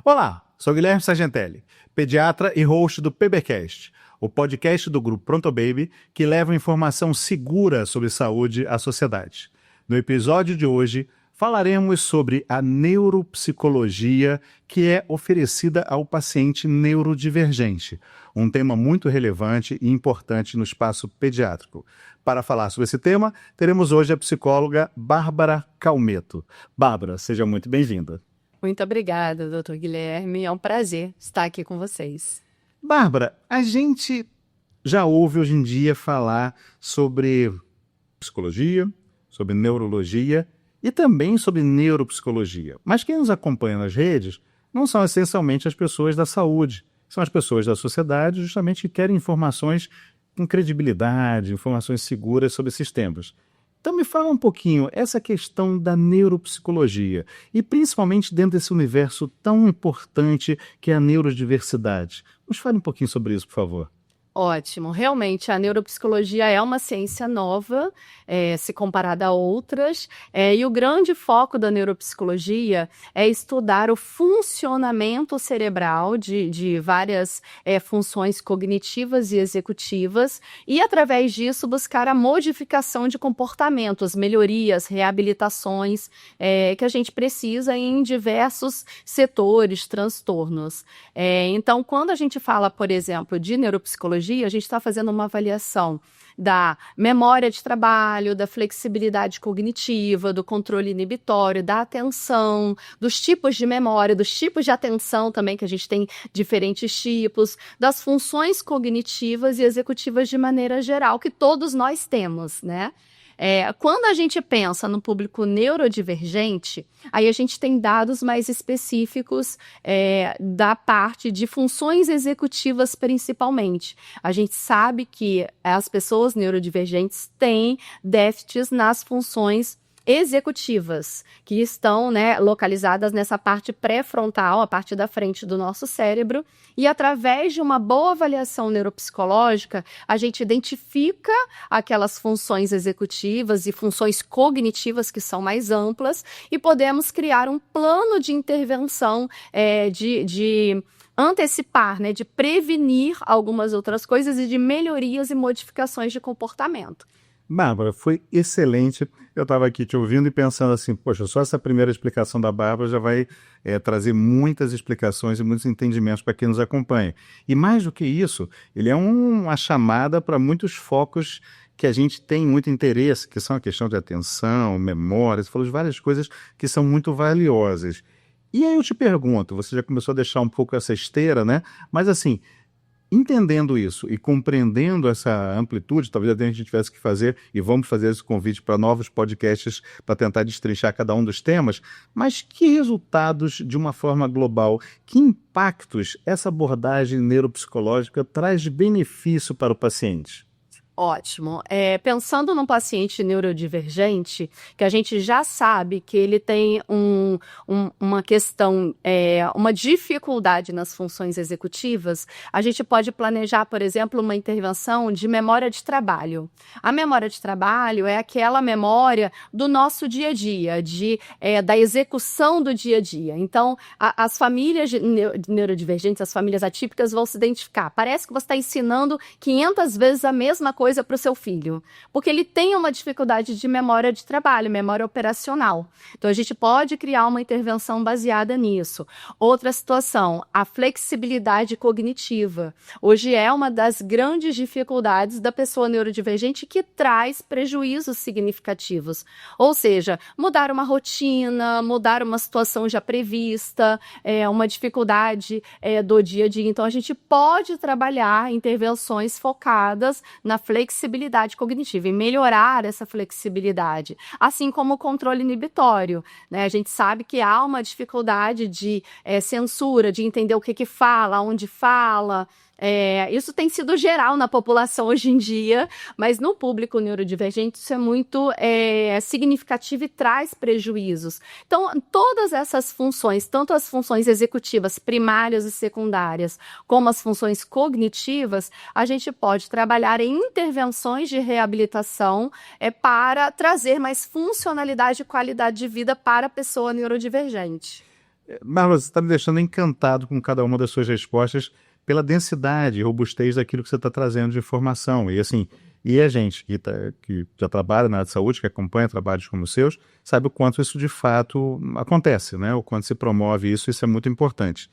Olá, sou Guilherme Sargentelli, pediatra e host do PBcast, o podcast do grupo Pronto Baby que leva informação segura sobre saúde à sociedade. No episódio de hoje, falaremos sobre a neuropsicologia que é oferecida ao paciente neurodivergente, um tema muito relevante e importante no espaço pediátrico. Para falar sobre esse tema, teremos hoje a psicóloga Bárbara Calmeto. Bárbara, seja muito bem-vinda. Muito obrigada, doutor Guilherme. É um prazer estar aqui com vocês. Bárbara, a gente já ouve hoje em dia falar sobre psicologia, sobre neurologia e também sobre neuropsicologia. Mas quem nos acompanha nas redes não são essencialmente as pessoas da saúde, são as pessoas da sociedade justamente que querem informações com credibilidade, informações seguras sobre esses temas. Então me fala um pouquinho essa questão da neuropsicologia e principalmente dentro desse universo tão importante que é a neurodiversidade. Nos fale um pouquinho sobre isso, por favor. Ótimo. Realmente, a neuropsicologia é uma ciência nova, se comparada a outras, e o grande foco da neuropsicologia é estudar o funcionamento cerebral de várias funções cognitivas e executivas e, através disso, buscar a modificação de comportamentos, melhorias, reabilitações que a gente precisa em diversos setores, transtornos. Então, quando a gente fala, por exemplo, de neuropsicologia, a gente está fazendo uma avaliação da memória de trabalho, da flexibilidade cognitiva, do controle inibitório, da atenção, dos tipos de memória, dos tipos de atenção também, que a gente tem diferentes tipos, das funções cognitivas e executivas de maneira geral, que todos nós temos, né? Quando a gente pensa no público neurodivergente, aí a gente tem dados mais específicos da parte de funções executivas principalmente. A gente sabe que as pessoas neurodivergentes têm déficits nas funções executivas, que estão localizadas nessa parte pré-frontal, a parte da frente do nosso cérebro, e através de uma boa avaliação neuropsicológica, a gente identifica aquelas funções executivas e funções cognitivas que são mais amplas e podemos criar um plano de intervenção de antecipar, de prevenir algumas outras coisas e de melhorias e modificações de comportamento. Bárbara, foi excelente. Eu estava aqui te ouvindo e pensando assim, poxa, só essa primeira explicação da Bárbara já vai trazer muitas explicações e muitos entendimentos para quem nos acompanha. E mais do que isso, ele é uma chamada para muitos focos que a gente tem muito interesse, que são a questão de atenção, memória, você falou de várias coisas que são muito valiosas. E aí eu te pergunto, você já começou a deixar um pouco essa esteira, né? Mas assim, entendendo isso e compreendendo essa amplitude, talvez até a gente tivesse que fazer, e vamos fazer esse convite para novos podcasts para tentar destrinchar cada um dos temas, mas que resultados, de uma forma global, que impactos essa abordagem neuropsicológica traz de benefício para o paciente? Ótimo. Pensando num paciente neurodivergente, que a gente já sabe que ele tem uma questão, uma dificuldade nas funções executivas, a gente pode planejar, por exemplo, uma intervenção de memória de trabalho. A memória de trabalho é aquela memória do nosso dia a dia, da execução do dia a dia. Então, as famílias neurodivergentes, as famílias atípicas vão se identificar. Parece que você está ensinando 500 vezes a mesma coisa para o seu filho, porque ele tem uma dificuldade de memória de trabalho, memória operacional. Então, a gente pode criar uma intervenção baseada nisso. Outra situação, a flexibilidade cognitiva. Hoje é uma das grandes dificuldades da pessoa neurodivergente que traz prejuízos significativos. Ou seja, mudar uma rotina, mudar uma situação já prevista, uma dificuldade do dia a dia. Então, a gente pode trabalhar intervenções focadas na flexibilidade cognitiva e melhorar essa flexibilidade, assim como o controle inibitório, né? A gente sabe que há uma dificuldade de censura, de entender o que fala, onde fala. Isso tem sido geral na população hoje em dia, mas no público neurodivergente isso é muito significativo e traz prejuízos. Então, todas essas funções, tanto as funções executivas primárias e secundárias, como as funções cognitivas, a gente pode trabalhar em intervenções de reabilitação para trazer mais funcionalidade e qualidade de vida para a pessoa neurodivergente. Marlon, você está me deixando encantado com cada uma das suas respostas pela densidade e robustez daquilo que você está trazendo de informação. E assim, e a gente que já trabalha na área de saúde, que acompanha trabalhos como os seus, sabe o quanto isso de fato acontece, né? O quanto se promove isso é muito importante.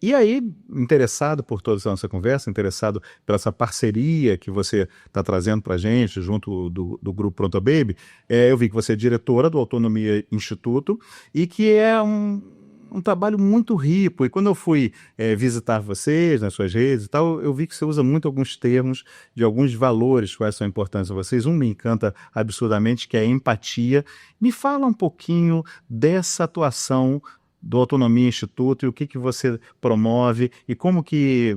E aí, interessado por toda essa nossa conversa, interessado pela essa parceria que você está trazendo para a gente, junto do Grupo Pronto Baby, eu vi que você é diretora do Autonomia Instituto e que é um trabalho muito rico. E quando eu fui visitar vocês nas suas redes e tal, eu vi que você usa muito alguns termos de alguns valores, quais são importantes a vocês. Um me encanta absurdamente, que é a empatia. Me fala um pouquinho dessa atuação do Autonomia Instituto e o que você promove e como que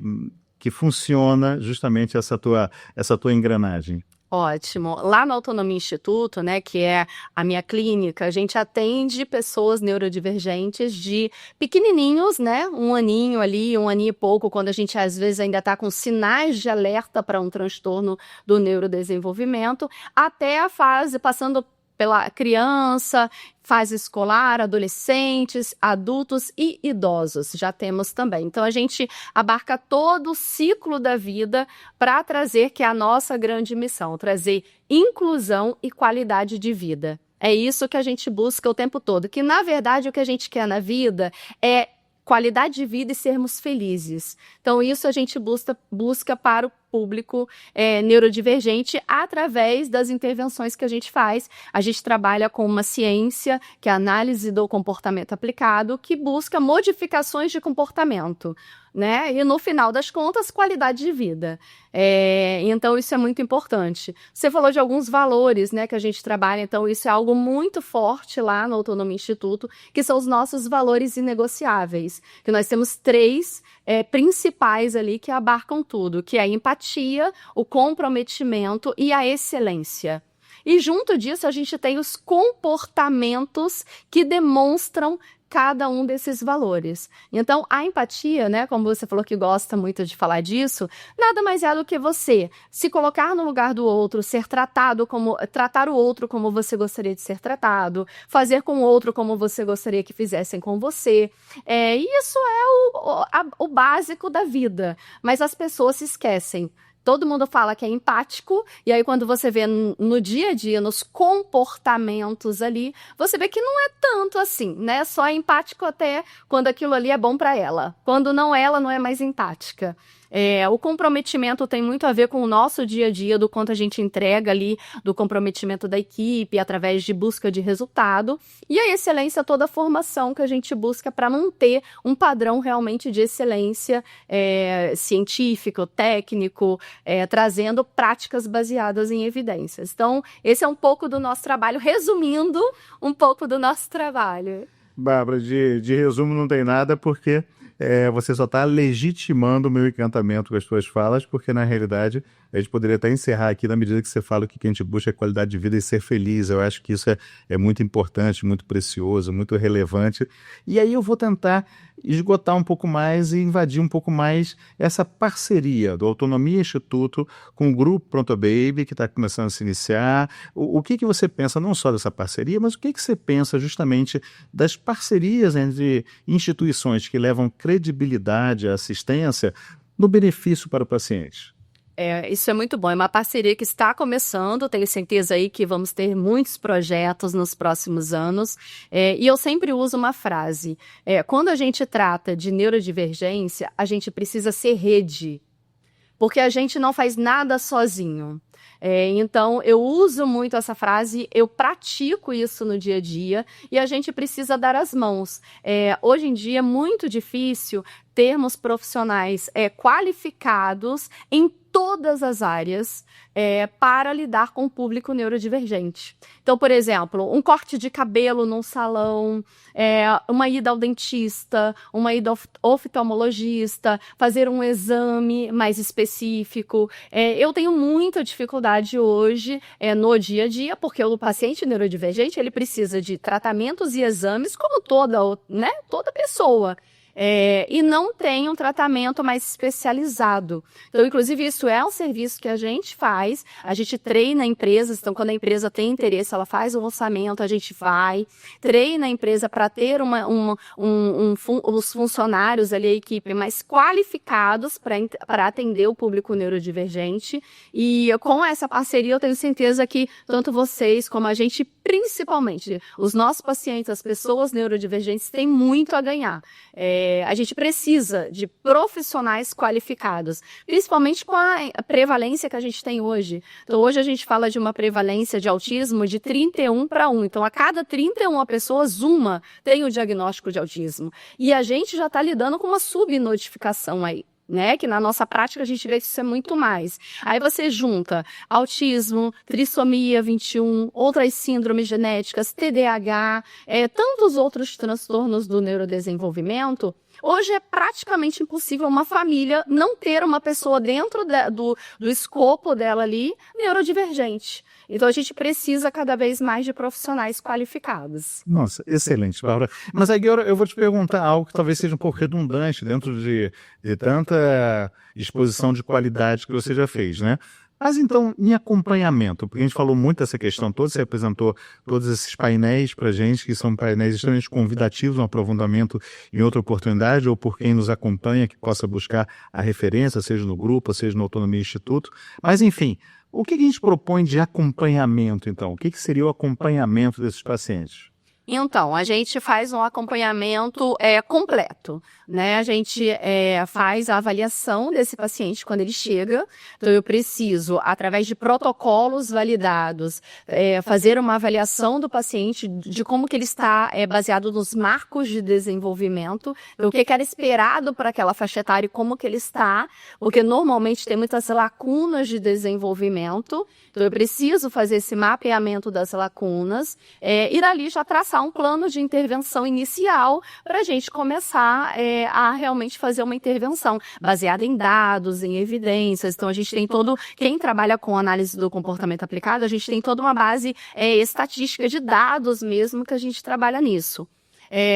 funciona justamente essa tua engrenagem. Ótimo. Lá no Autonomia Instituto, né, que é a minha clínica, a gente atende pessoas neurodivergentes de pequenininhos, né, 1 aninho ali, 1 aninho e pouco, quando a gente às vezes ainda está com sinais de alerta para um transtorno do neurodesenvolvimento, até a fase passando pela criança, fase escolar, adolescentes, adultos e idosos, já temos também. Então, a gente abarca todo o ciclo da vida para trazer, que é a nossa grande missão, trazer inclusão e qualidade de vida. É isso que a gente busca o tempo todo, que na verdade o que a gente quer na vida é qualidade de vida e sermos felizes. Então, isso a gente busca para o público neurodivergente através das intervenções que a gente faz. A gente trabalha com uma ciência, que é a análise do comportamento aplicado, que busca modificações de comportamento, né? E no final das contas, qualidade de vida. Então, isso é muito importante. Você falou de alguns valores, né, que a gente trabalha, então isso é algo muito forte lá no Autonomia Instituto, que são os nossos valores inegociáveis, que nós temos 3 principais ali que abarcam tudo, que é a empatia, o comprometimento e a excelência. E junto disso, a gente tem os comportamentos que demonstram cada um desses valores. Então, a empatia, né, como você falou que gosta muito de falar disso, nada mais é do que você se colocar no lugar do outro, tratar o outro como você gostaria de ser tratado, fazer com o outro como você gostaria que fizessem com você. E isso é o básico da vida, mas as pessoas se esquecem. Todo mundo fala que é empático, e aí quando você vê no dia a dia, nos comportamentos ali, você vê que não é tanto assim, né? Só é empático até quando aquilo ali é bom para ela. Quando não, ela não é mais empática. O comprometimento tem muito a ver com o nosso dia a dia, do quanto a gente entrega ali, do comprometimento da equipe, através de busca de resultado. E a excelência, toda a formação que a gente busca para manter um padrão realmente de excelência científico, técnico, trazendo práticas baseadas em evidências. Então, esse é um pouco do nosso trabalho, resumindo um pouco do nosso trabalho. Bárbara, de resumo não tem nada, porque você só está legitimando o meu encantamento com as suas falas, porque na realidade a gente poderia até encerrar aqui na medida que você fala que o que a gente busca é qualidade de vida e ser feliz. Eu acho que isso é muito importante, muito precioso, muito relevante. E aí eu vou tentar esgotar um pouco mais e invadir um pouco mais essa parceria do Autonomia Instituto com o Grupo Pronto Baby, que está começando a se iniciar. O que você pensa não só dessa parceria, mas o que você pensa justamente das parcerias entre instituições que levam credibilidade à assistência no benefício para o paciente? Isso é muito bom, é uma parceria que está começando, tenho certeza aí que vamos ter muitos projetos nos próximos anos, e eu sempre uso uma frase, quando a gente trata de neurodivergência, a gente precisa ser rede, porque a gente não faz nada sozinho. Então, eu uso muito essa frase, eu pratico isso no dia a dia e a gente precisa dar as mãos. Hoje em dia é muito difícil termos profissionais qualificados em todas as áreas para lidar com o público neurodivergente. Então, por exemplo, um corte de cabelo num salão, uma ida ao dentista, uma ida ao oftalmologista, fazer um exame mais específico. Eu tenho muita dificuldade hoje no dia a dia, porque o paciente neurodivergente ele precisa de tratamentos e exames como toda pessoa. e não tem um tratamento mais especializado. Então, inclusive, isso é um serviço que a gente faz, a gente treina empresas, então quando a empresa tem interesse, ela faz um orçamento, a gente vai, treina a empresa para ter os funcionários ali, a equipe mais qualificados para atender o público neurodivergente, e com essa parceria eu tenho certeza que tanto vocês como a gente, principalmente os nossos pacientes, as pessoas neurodivergentes, têm muito a ganhar. A gente precisa de profissionais qualificados, principalmente com a prevalência que a gente tem hoje. Então, hoje a gente fala de uma prevalência de autismo de 31 para 1. Então, a cada 31 pessoas, uma tem o diagnóstico de autismo. E a gente já está lidando com uma subnotificação aí, né? Que na nossa prática a gente vê que isso é muito mais. Aí você junta autismo, trissomia 21, outras síndromes genéticas, TDAH, tantos outros transtornos do neurodesenvolvimento. Hoje é praticamente impossível uma família não ter uma pessoa dentro do escopo dela ali neurodivergente. Então, a gente precisa cada vez mais de profissionais qualificados. Nossa, excelente, Bárbara. Mas aí eu vou te perguntar algo que talvez seja um pouco redundante dentro de tanta exposição de qualidade que você já fez, né? Mas então, em acompanhamento, porque a gente falou muito dessa questão toda, você apresentou todos esses painéis para a gente, que são painéis extremamente convidativos, um aprofundamento em outra oportunidade, ou por quem nos acompanha, que possa buscar a referência, seja no grupo, seja no Autonomia Instituto. Mas, enfim, o que a gente propõe de acompanhamento, então? O que seria o acompanhamento desses pacientes? Então, a gente faz um acompanhamento completo, né? A gente faz a avaliação desse paciente quando ele chega. Então, eu preciso, através de protocolos validados, fazer uma avaliação do paciente de como que ele está baseado nos marcos de desenvolvimento, o que era esperado para aquela faixa etária e como que ele está, porque normalmente tem muitas lacunas de desenvolvimento. Então, eu preciso fazer esse mapeamento das lacunas e dali já traçar um plano de intervenção inicial para a gente começar a realmente fazer uma intervenção baseada em dados, em evidências. Então, a gente tem quem trabalha com análise do comportamento aplicado, a gente tem toda uma base estatística de dados mesmo que a gente trabalha nisso.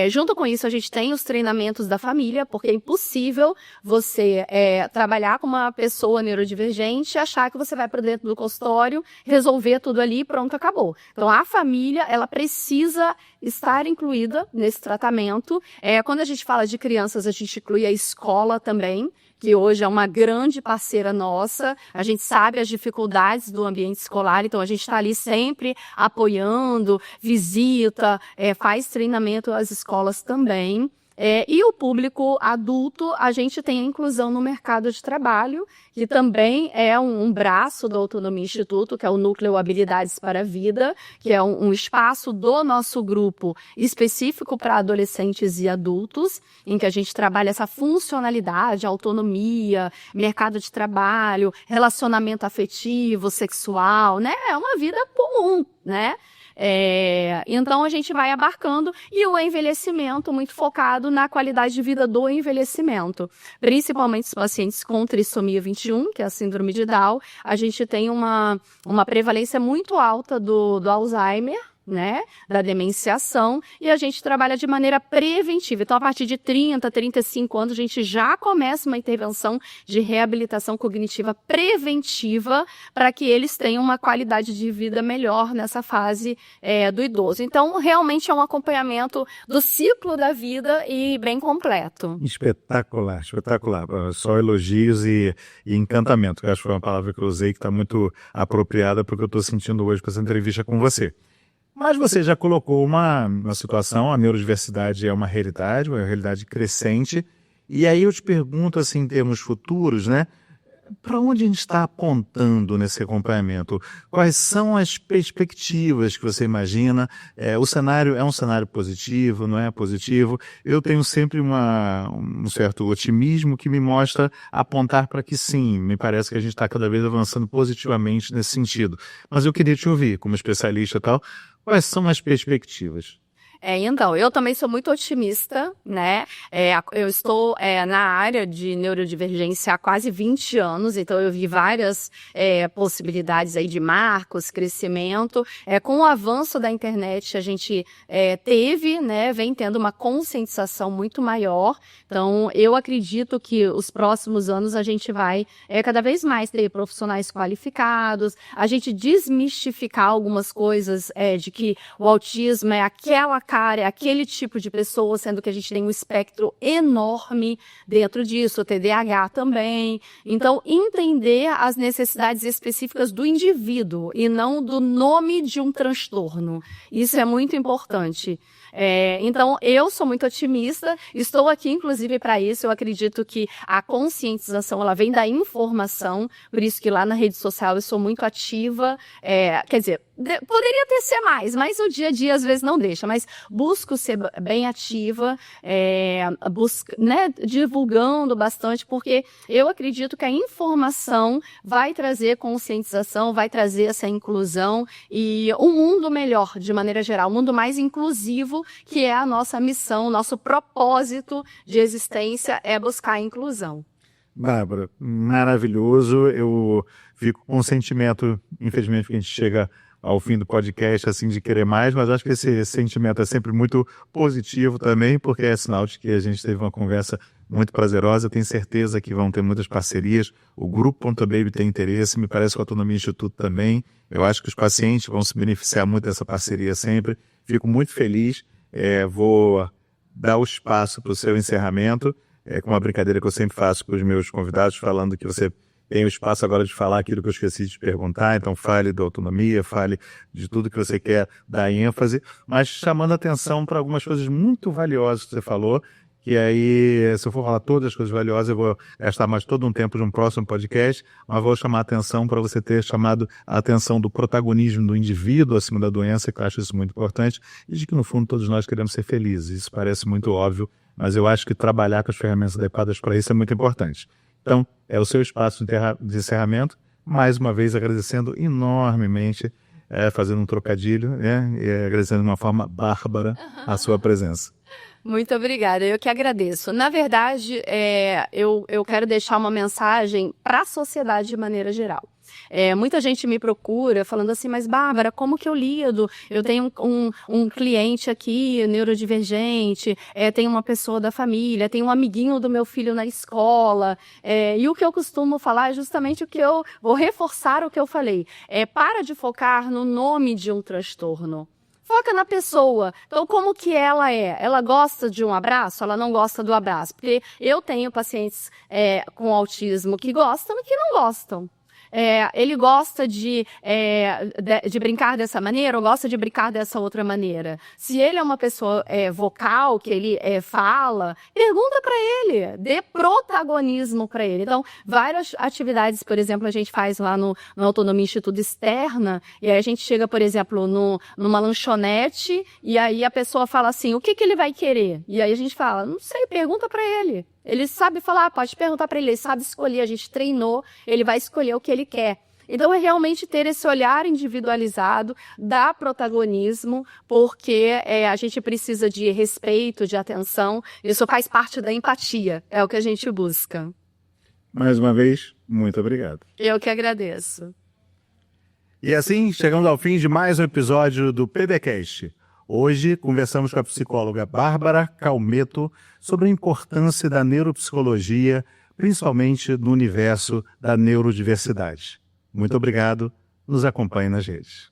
Junto com isso, a gente tem os treinamentos da família, porque é impossível você trabalhar com uma pessoa neurodivergente e achar que você vai para dentro do consultório, resolver tudo ali e pronto, acabou. Então, a família, ela precisa estar incluída nesse tratamento. Quando a gente fala de crianças, a gente inclui a escola também, que hoje é uma grande parceira nossa. A gente sabe as dificuldades do ambiente escolar, então a gente está ali sempre apoiando, visita, faz treinamento às escolas também. E o público adulto, a gente tem a inclusão no mercado de trabalho, que também é um braço do Autonomia Instituto, que é o Núcleo Habilidades para a Vida, que é um espaço do nosso grupo específico para adolescentes e adultos, em que a gente trabalha essa funcionalidade, autonomia, mercado de trabalho, relacionamento afetivo, sexual, né? É uma vida comum, né? Então a gente vai abarcando, e o envelhecimento muito focado na qualidade de vida do envelhecimento, principalmente os pacientes com trissomia 21, que é a síndrome de Down. A gente tem uma prevalência muito alta do Alzheimer, né, da demenciação, e a gente trabalha de maneira preventiva. Então, a partir de 30, 35 anos, a gente já começa uma intervenção de reabilitação cognitiva preventiva para que eles tenham uma qualidade de vida melhor nessa fase do idoso. Então, realmente é um acompanhamento do ciclo da vida e bem completo. Espetacular, espetacular. Só elogios e encantamento. Eu acho que foi uma palavra que eu usei que está muito apropriada para o que eu estou sentindo hoje com essa entrevista com você. Mas você já colocou uma situação, a neurodiversidade é uma realidade crescente, e aí eu te pergunto, assim, em termos futuros, né, para onde a gente está apontando nesse acompanhamento? Quais são as perspectivas que você imagina? O cenário é um cenário positivo, não é positivo? Eu tenho sempre um certo otimismo que me mostra apontar para que sim, me parece que a gente está cada vez avançando positivamente nesse sentido. Mas eu queria te ouvir, como especialista e tal, quais são as perspectivas? Então, eu também sou muito otimista, né? Eu estou na área de neurodivergência há quase 20 anos, então eu vi várias possibilidades aí de marcos, crescimento. Com o avanço da internet, a gente teve, né, vem tendo uma conscientização muito maior. Então, eu acredito que os próximos anos a gente vai cada vez mais ter profissionais qualificados, a gente desmistificar algumas coisas de que o autismo é aquela cara, é aquele tipo de pessoa, sendo que a gente tem um espectro enorme dentro disso, o TDAH também. Então, entender as necessidades específicas do indivíduo e não do nome de um transtorno. Isso é muito importante. Então, eu sou muito otimista, estou aqui, inclusive, para isso. Eu acredito que a conscientização, ela vem da informação, por isso que lá na rede social eu sou muito ativa. Quer dizer, poderia ser mais, mas o dia a dia às vezes não deixa, mas busco ser bem ativa, né, divulgando bastante, porque eu acredito que a informação vai trazer conscientização, vai trazer essa inclusão e um mundo melhor, de maneira geral, um mundo mais inclusivo, que é a nossa missão, nosso propósito de existência é buscar a inclusão. Bárbara, maravilhoso. Eu fico com um sentimento, infelizmente, que a gente chega ao fim do podcast, assim, de querer mais, mas acho que esse sentimento é sempre muito positivo também, porque é sinal de que a gente teve uma conversa muito prazerosa. Eu tenho certeza que vão ter muitas parcerias. O Grupo Ponto Baby tem interesse, me parece que o Autonomia Instituto também. Eu acho que os pacientes vão se beneficiar muito dessa parceria sempre. Fico muito feliz. Vou dar o espaço para o seu encerramento, com uma brincadeira que eu sempre faço com os meus convidados, falando que você tem o espaço agora de falar aquilo que eu esqueci de te perguntar. Então fale da autonomia, fale de tudo que você quer dar ênfase, mas chamando atenção para algumas coisas muito valiosas que você falou, que aí, se eu for falar todas as coisas valiosas, eu vou gastar mais todo um tempo de um próximo podcast, mas vou chamar a atenção para você ter chamado a atenção do protagonismo do indivíduo acima da doença, que eu acho isso muito importante, e de que, no fundo, todos nós queremos ser felizes. Isso parece muito óbvio, mas eu acho que trabalhar com as ferramentas adequadas para isso é muito importante. Então, é o seu espaço de encerramento, mais uma vez agradecendo enormemente, fazendo um trocadilho, e agradecendo de uma forma bárbara a sua presença. Muito obrigada, eu que agradeço. Na verdade, eu quero deixar uma mensagem para a sociedade de maneira geral. Muita gente me procura falando assim, mas Bárbara, como que eu lido? Eu tenho um cliente aqui, neurodivergente, tenho uma pessoa da família, tenho um amiguinho do meu filho na escola, e o que eu costumo falar é justamente o que eu vou reforçar o que eu falei. Para de focar no nome de um transtorno. Foca na pessoa. Então, como que ela é? Ela gosta de um abraço? Ela não gosta do abraço? Porque eu tenho pacientes com autismo que gostam e que não gostam. Ele gosta de brincar dessa maneira ou gosta de brincar dessa outra maneira. Se ele é uma pessoa vocal, que ele fala, pergunta para ele, dê protagonismo para ele. Então, várias atividades, por exemplo, a gente faz lá no Autonomia Instituto externa, e aí a gente chega, por exemplo, numa lanchonete, e aí a pessoa fala assim, o que ele vai querer? E aí a gente fala, não sei, pergunta para ele. Ele sabe falar, pode perguntar para ele, ele sabe escolher, a gente treinou, ele vai escolher o que ele quer. Então, é realmente ter esse olhar individualizado, dar protagonismo, porque a gente precisa de respeito, de atenção, isso faz parte da empatia, é o que a gente busca. Mais uma vez, muito obrigado. Eu que agradeço. E assim, chegamos ao fim de mais um episódio do PBcast. Hoje, conversamos com a psicóloga Bárbara Calmeto sobre a importância da neuropsicologia, principalmente no universo da neurodiversidade. Muito obrigado, nos acompanhe nas redes.